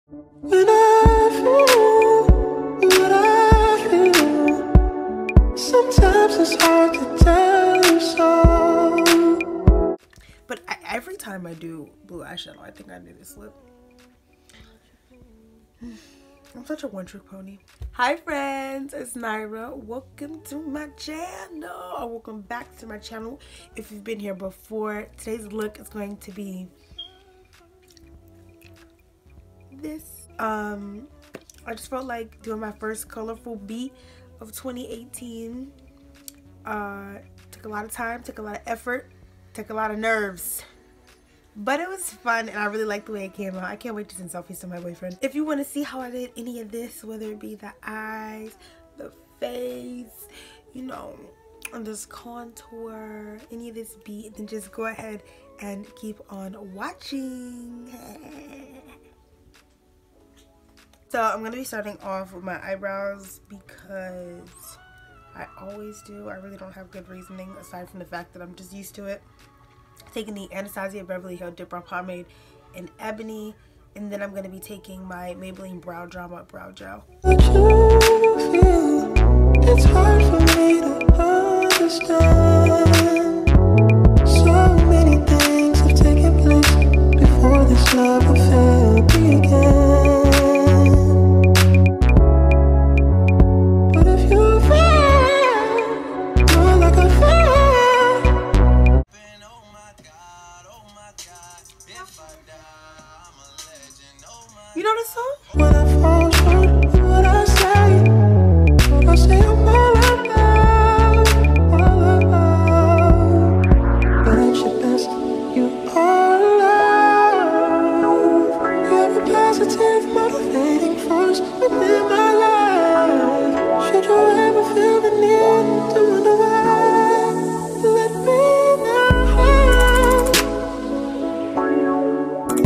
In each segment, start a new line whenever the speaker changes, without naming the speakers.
When I feel what I feel, sometimes it's hard to tell you so. But every time I do blue eyeshadow, I think I do this lip. I'm such a one-trick pony. Hi friends, it's Nyra. Welcome to my channel. Or welcome back to my channel if you've been here before. Today's look is going to be this. I just felt like doing my first colorful beat of 2018. Took a lot of time, took a lot of effort, took a lot of nerves. But it was fun and I really like the way it came out. I can't wait to send selfies to my boyfriend. If you want to see how I did any of this, whether it be the eyes, the face, you know, and this contour, any of this beat, then just go ahead and keep on watching. So I'm going to be starting off with my eyebrows because I always do. I really don't have good reasoning aside from the fact that I'm just used to it. Taking the Anastasia Beverly Hills Dip Brow Pomade in Ebony, and then I'm going to be taking my Maybelline Brow Drama Brow Gel. What you feel, it's hard for me to understand. So many things have taken place before this love affair began. But if you feel, you're like a fan. You know this song? When I fall short, what I say I'm all alone. But at your best, you are love. You're a positive, motivating force within my life. Should you ever feel the need to wonder why, let me know.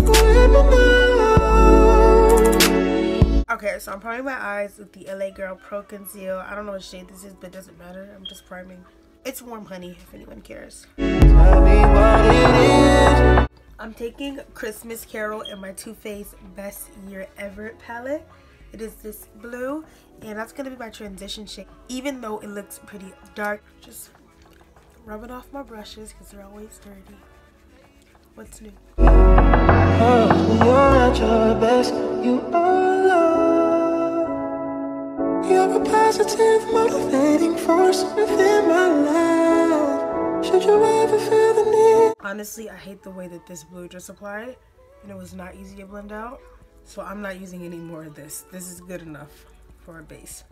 Let me know. Okay, so I'm priming my eyes with the LA Girl Pro Conceal. I don't know what shade this is, but it doesn't matter. I'm just priming. It's warm honey, if anyone cares. Tell me what it is. I'm taking Christmas Carol in my Too Faced Best Year Ever palette. It is this blue, and that's going to be my transition shade. Even though it looks pretty dark, just rubbing off my brushes because they're always dirty. What's new? When you're at your best, you are love. You're a positive, motivating force within my life. Should you ever feel the need? Honestly, I hate the way that this blue just applied, and it was not easy to blend out. So I'm not using any more of this. This is good enough for a base.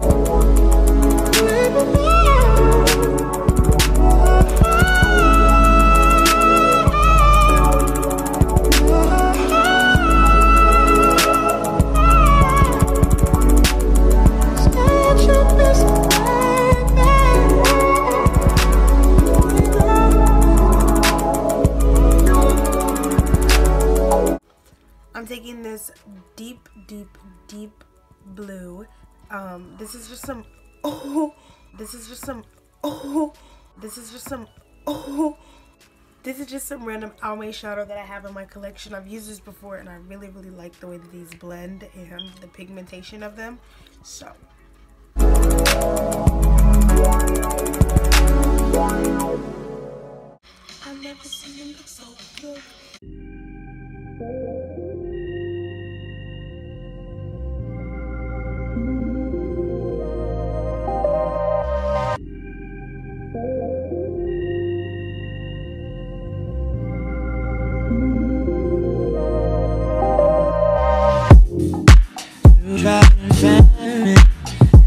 I'm taking this deep blue. This is just some this is just some random Almay shadow that I have in my collection. I've used this before and I really like the way that these blend and the pigmentation of them. So I've never seen them look so good.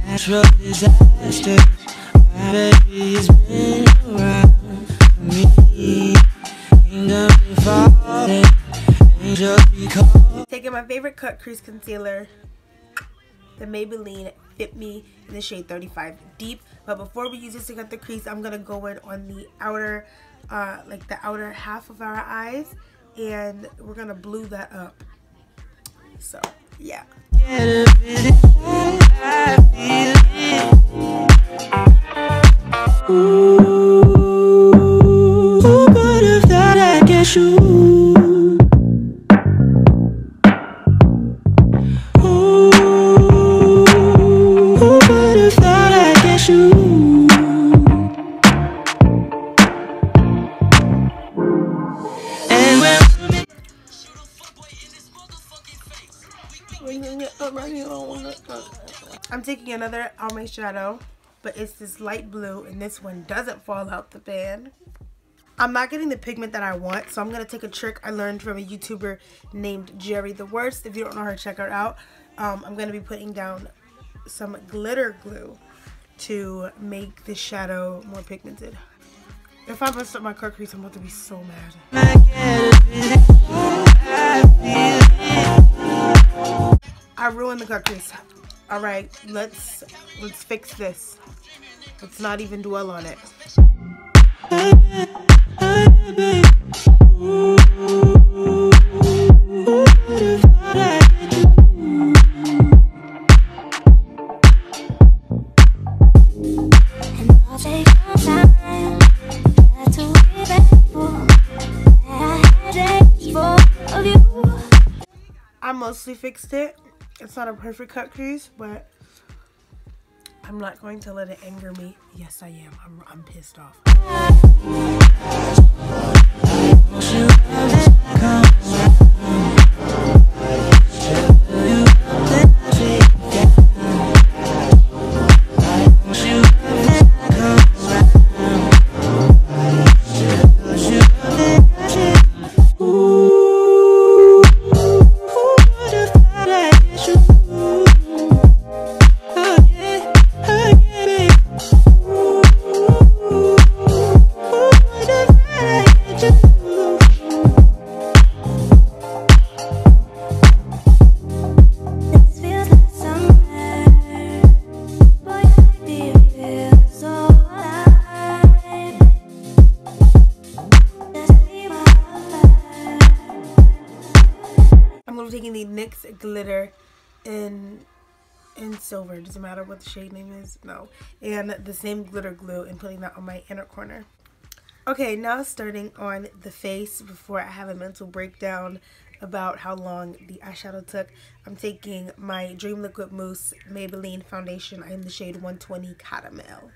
Natural disasters, my baby has been around me. Taking my favorite cut crease concealer, the Maybelline Fit Me in the shade 35 Deep. But before we use this to cut the crease, I'm gonna go in on the outer, like the outer half of our eyes, and we're gonna blue that up. So yeah. Ooh, but if that I get you, I'm taking another eyeshadow, but it's this light blue, and this one doesn't fall out the pan. I'm not getting the pigment that I want, so I'm going to take a trick I learned from a YouTuber named Jerry the Worst. If you don't know her, check her out. I'm going to be putting down some glitter glue to make the shadow more pigmented. If I mess up my cut crease, I'm about to be so mad. I ruined the cut crease. Alright, let's fix this. Let's not even dwell on it. I mostly fixed it. It's not a perfect cut crease, but I'm not going to let it anger me. Yes, I am. I'm pissed off. Taking the NYX glitter in silver. It doesn't matter what the shade name is. No. And the same glitter glue and putting that on my inner corner. Okay, now starting on the face before I have a mental breakdown about how long the eyeshadow took. I'm taking my Dream Liquid Mousse Maybelline foundation in the shade 120 Caramel.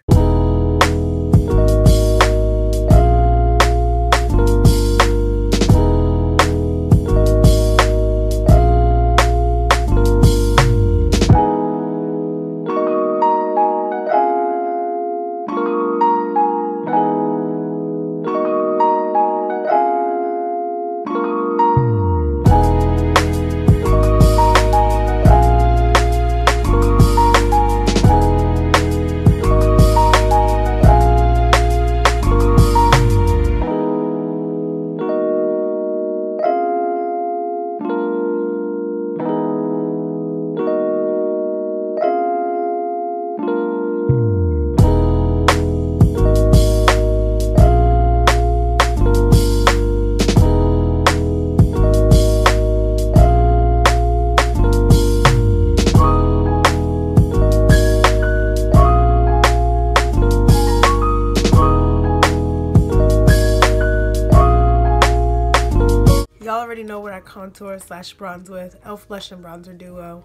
Y'all already know what I contour / bronze with. Elf Blush and Bronzer Duo.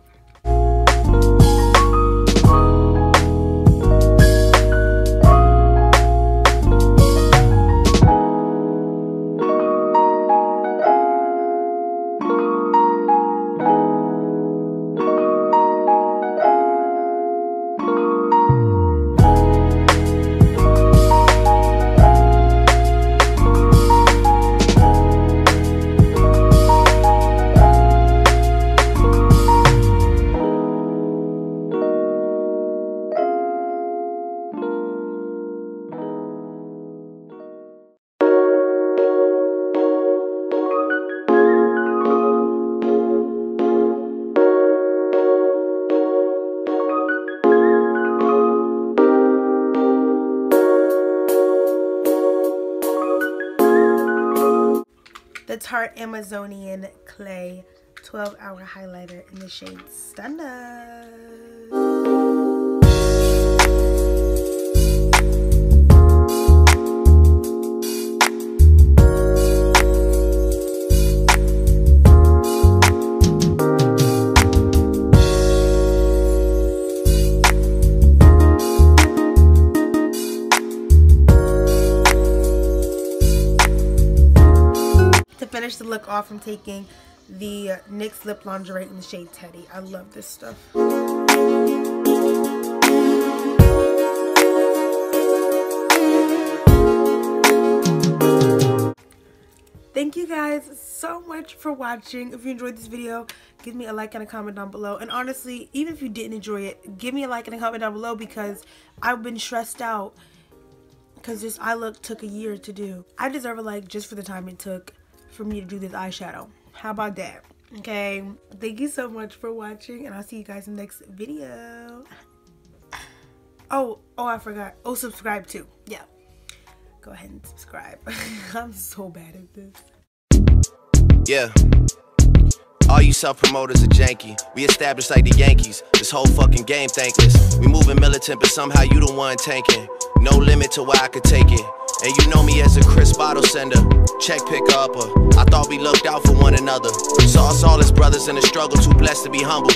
The Tarte Amazonian Clay 12-hour highlighter in the shade Stunner. To finish the look off, I'm taking the NYX Lip Lingerie in the shade Teddy. I love this stuff. Thank you guys so much for watching. If you enjoyed this video, give me a like and a comment down below. And honestly, even if you didn't enjoy it, give me a like and a comment down below, because I've been stressed out because this eye look took a year to do. I deserve a like just for the time it took for me to do this eyeshadow. How about that? Okay, thank you so much for watching, and I'll see you guys in the next video. Oh, I forgot. Oh, subscribe too. Yeah. Go ahead and subscribe. I'm so bad at this.
Yeah. All you self-promoters are janky. We established like the Yankees. This whole fucking game thankless. We moving militant, but somehow you the one tanking. No limit to where I could take it. And you know me as a crisp bottle sender, check picker upper. I thought we looked out for one another. Saw us all as brothers in a struggle, too blessed to be humble.